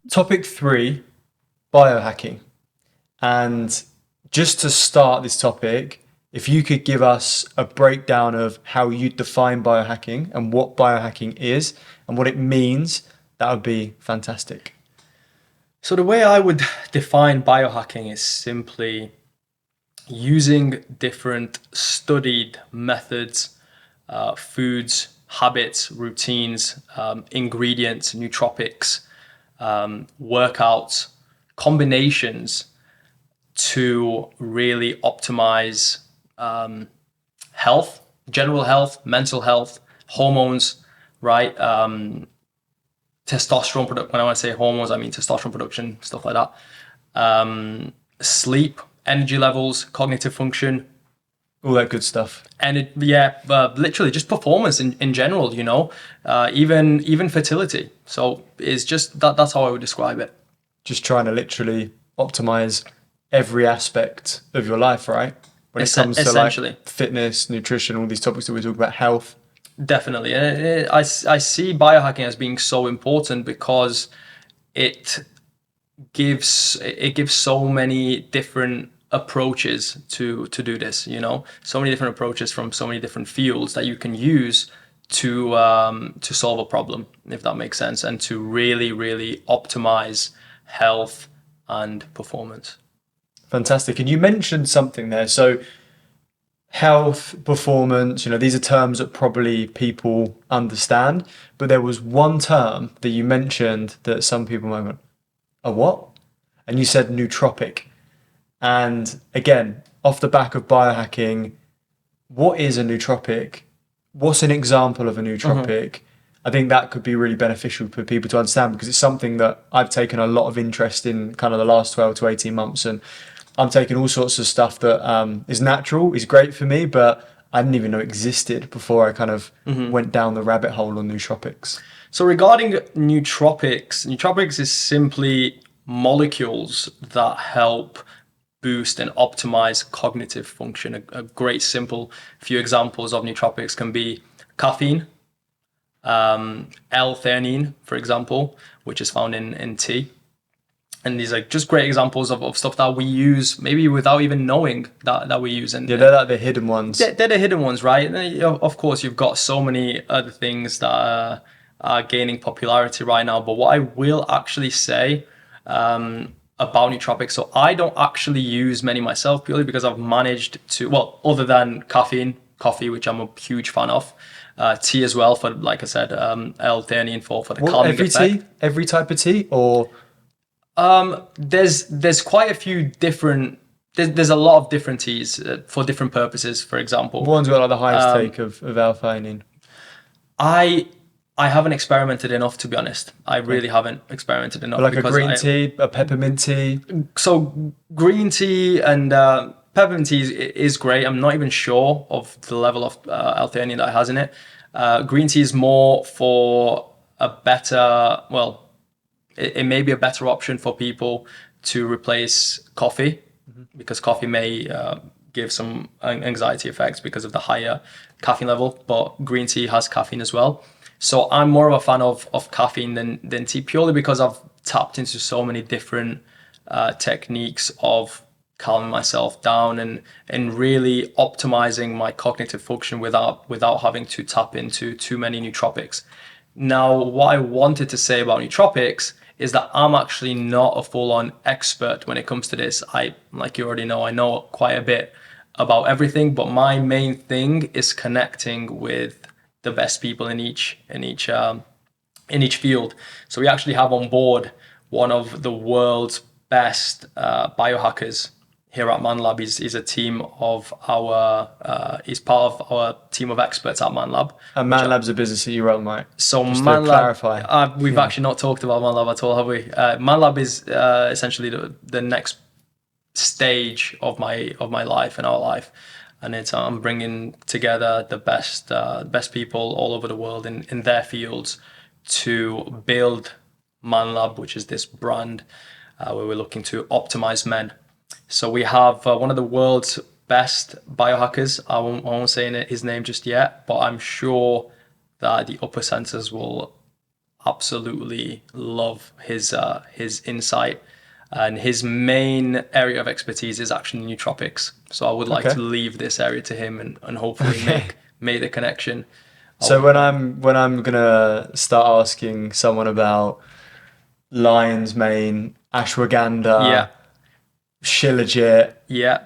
Topic 3, biohacking. And just to start this topic, if you could give us a breakdown of how you define biohacking and what biohacking is and what it means, that would be fantastic. So the way I would define biohacking is simply using different studied methods, foods, habits, routines, ingredients, nootropics, workouts, combinations to really optimize health, general health, mental health, hormones, right? Testosterone production. When I want to say hormones, I mean testosterone production, stuff like that. Sleep, energy levels, cognitive function, All that good stuff. and literally just performance in general. Even fertility. So it's just that's how I would describe it. Just trying to literally optimize every aspect of your life, right? When it comes to Essentially. like fitness, nutrition, all these topics that we talk about, health. Definitely. And I see biohacking as being so important because it gives so many different approaches to do this, so many different approaches from so many different fields that you can use to solve a problem, if that makes sense, and to really, really optimize health and performance. Fantastic. And you mentioned something there. So health, performance, these are terms that probably people understand, but there was one term that you mentioned that some people might go, a what? And you said nootropic. And again, off the back of biohacking, what is a nootropic? What's an example of a nootropic? I think that could be really beneficial for people to understand because it's something that I've taken a lot of interest in kind of the last 12 to 18 months. And I'm taking all sorts of stuff that is natural, is great for me, but I didn't even know existed before I kind of went down the rabbit hole on nootropics. So regarding nootropics is simply molecules that help boost and optimize cognitive function. A great simple few examples of nootropics can be caffeine, L-theanine, for example, which is found in tea. And these are just great examples of stuff that we use maybe without even knowing that we use. And Yeah, they're like the hidden ones. they're the hidden ones, right? And then, of course, you've got so many other things that are gaining popularity right now. But what I will actually say about nootropics, so I don't actually use many myself purely because I've managed to, well, other than coffee, which I'm a huge fan of, tea as well for, like I said, L-theanine for the calming every effect. tea, every type of tea, or There's quite a few different. There's a lot of different teas for different purposes. For example, one's got like the highest take of alpha-theanine. I haven't experimented enough, to be honest. I really haven't experimented enough. Like a green tea, a peppermint tea. So green tea and peppermint tea is great. I'm not even sure of the level of L-theanine that it has in it. Green tea is more for a better, well, it may be a better option for people to replace coffee because coffee may give some anxiety effects because of the higher caffeine level, but green tea has caffeine as well. So I'm more of a fan of caffeine than tea purely because I've tapped into so many different techniques of calming myself down and really optimizing my cognitive function without having to tap into too many nootropics. Now, what I wanted to say about nootropics is that I'm actually not a full-on expert when it comes to this. Like you already know, I know quite a bit about everything, but my main thing is connecting with the best people in each field. So we actually have on board one of the world's best biohackers here at ManLab. He's a team of he's part of our team of experts at ManLab. And ManLab's a business that you run, right? So Just ManLab, to clarify. we've actually not talked about ManLab at all, have we? ManLab is essentially the next stage of my life and our life, and it's I'm bringing together the best people all over the world in their fields to build ManLab, which is this brand where we're looking to optimize men. So we have one of the world's best biohackers. I won't say his name just yet, but I'm sure that the Uppercenters will absolutely love his insight, and his main area of expertise is actually nootropics. So I would like Okay. to leave this area to him, and hopefully Okay. make the connection. So when I'm gonna start asking someone about lion's mane, Yeah, ashwagandha, shilajit, yeah.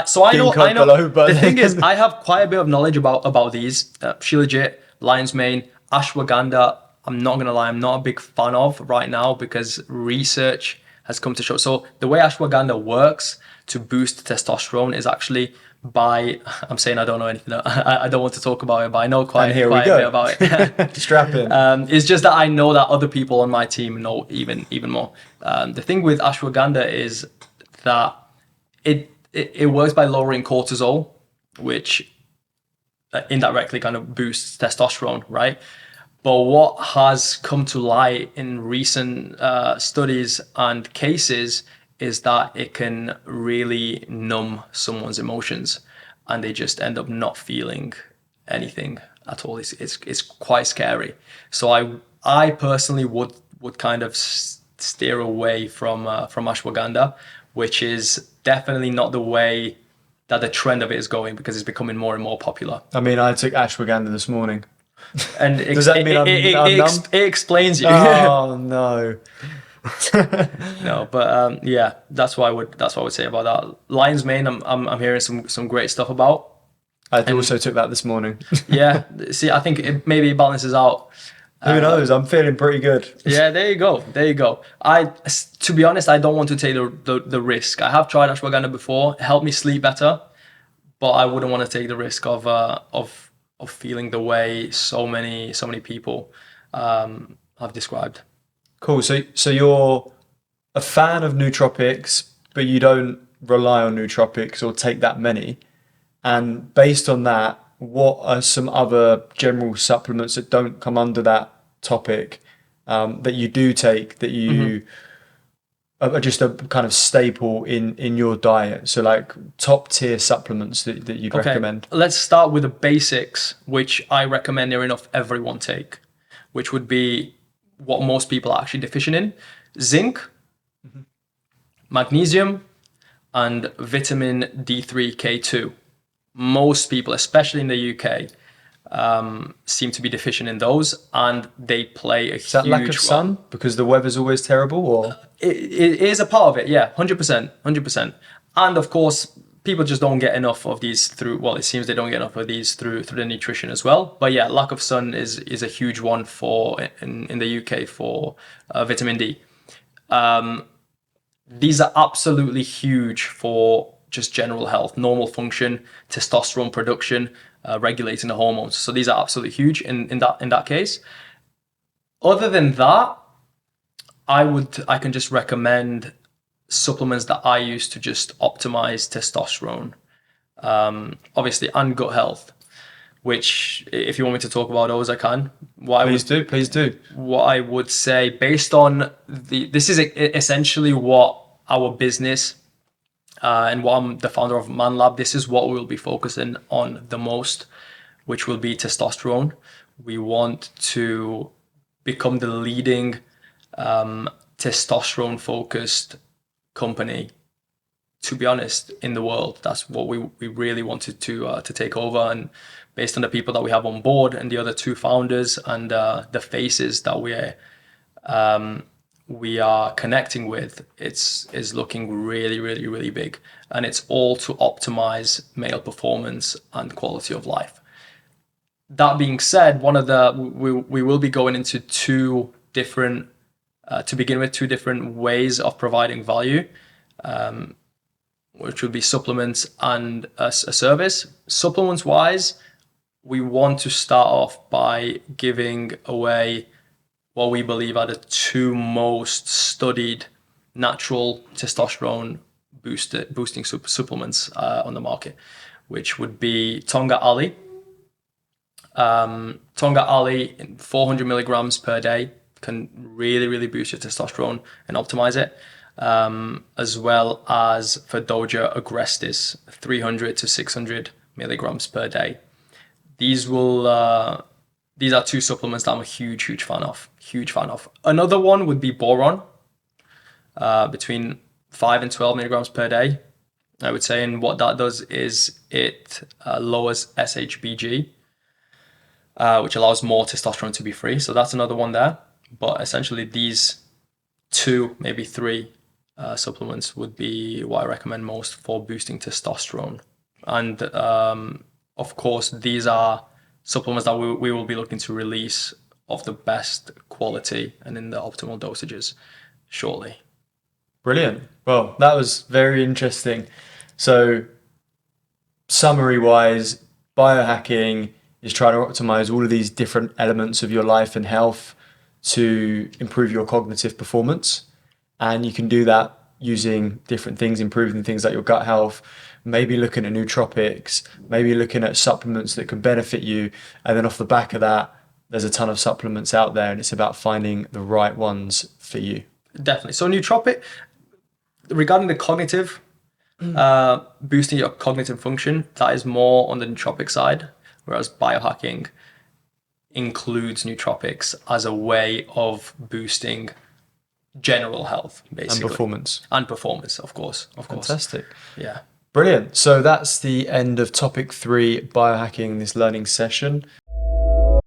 So I know, ginkgo biloba, The thing is, then I have quite a bit of knowledge about these. Shilajit, lion's mane, ashwagandha. I'm not gonna lie, I'm not a big fan of right now because research has come to show. So the way ashwagandha works to boost testosterone is actually by. I'm saying I don't know anything. I don't want to talk about it, but I know and quite here we quite a bit go. about it. Strap in. It's just that I know that other people on my team know even more. The thing with ashwagandha is that it works by lowering cortisol, which indirectly kind of boosts testosterone, right? But what has come to light in recent studies and cases is that it can really numb someone's emotions, and they just end up not feeling anything at all. It's quite scary. So I personally would kind of steer away from ashwagandha, which is definitely not the way that the trend of it is going, because it's becoming more and more popular. I mean, I took ashwagandha this morning. And Does that mean I'm numb? it explains you. Oh no. No, but yeah, that's what I would say about that. Lion's mane, I'm hearing some great stuff about. I also took that this morning. Yeah, see, I think it maybe balances out. Who knows? I'm feeling pretty good. Yeah, there you go. There you go. To be honest, I don't want to take the risk. I have tried ashwagandha before. It helped me sleep better, but I wouldn't want to take the risk of feeling the way so many people have described. Cool. So you're a fan of nootropics, but you don't rely on nootropics or take that many. And based on that, what are some other general supplements that don't come under that topic that you do take that you are just a kind of staple in your diet? So like top tier supplements that you'd recommend. Let's start with the basics, which I recommend near enough everyone take, which would be what most people are actually deficient in: zinc, magnesium, and vitamin D3K2. Most people, especially in the UK, seem to be deficient in those, and they play a Is that huge lack of role. sun because the weather's always terrible, or It is a part of it, yeah, 100%, 100%. And of course, people just don't get enough of these through, well, it seems they don't get enough of these through the nutrition as well. But yeah, lack of sun is a huge one for in the UK for vitamin D. These are absolutely huge for just general health, normal function, testosterone production, regulating the hormones. So these are absolutely huge in that case. Other than that, I can just recommend supplements that I use to just optimize testosterone, obviously, and gut health. Which, if you want me to talk about those, I can. please do. What I would say, based on this is essentially what our business and what I'm the founder of Man Lab. This is what we'll be focusing on the most, which will be testosterone. We want to become the leading testosterone focused company, to be honest, in the world. That's what we really wanted to take over. And based on the people that we have on board and the other two founders and the faces that we are connecting with, is looking really, really, really big. And it's all to optimize male performance and quality of life. That being said, we will be going into two different ways of providing value, which would be supplements and a service. Supplements wise, we want to start off by giving away what we believe are the two most studied natural testosterone boosting supplements on the market, which would be Tonga Ali. Tonga Ali, 400 milligrams per day, can really, really boost your testosterone and optimize it. As well as for Doja Agrestis, 300 to 600 milligrams per day. These will these are two supplements that I'm a huge fan of. Huge fan of. Another one would be boron, between 5 and 12 milligrams per day, I would say. And what that does is it lowers SHBG, which allows more testosterone to be free. So that's another one there. But essentially, these two, maybe three supplements would be what I recommend most for boosting testosterone. And of course, these are supplements that we will be looking to release of the best quality and in the optimal dosages shortly. Brilliant. Well, that was very interesting. So, summary wise, biohacking is trying to optimize all of these different elements of your life and health to improve your cognitive performance. And you can do that using different things, improving things like your gut health, maybe looking at nootropics, maybe looking at supplements that can benefit you. And then off the back of that, there's a ton of supplements out there, and it's about finding the right ones for you. Definitely. So nootropic, regarding the cognitive, boosting your cognitive function, that is more on the nootropic side, whereas biohacking includes nootropics as a way of boosting general health, basically. And performance. Of course. Fantastic. Yeah. Brilliant. So that's the end of topic 3, biohacking, this learning session.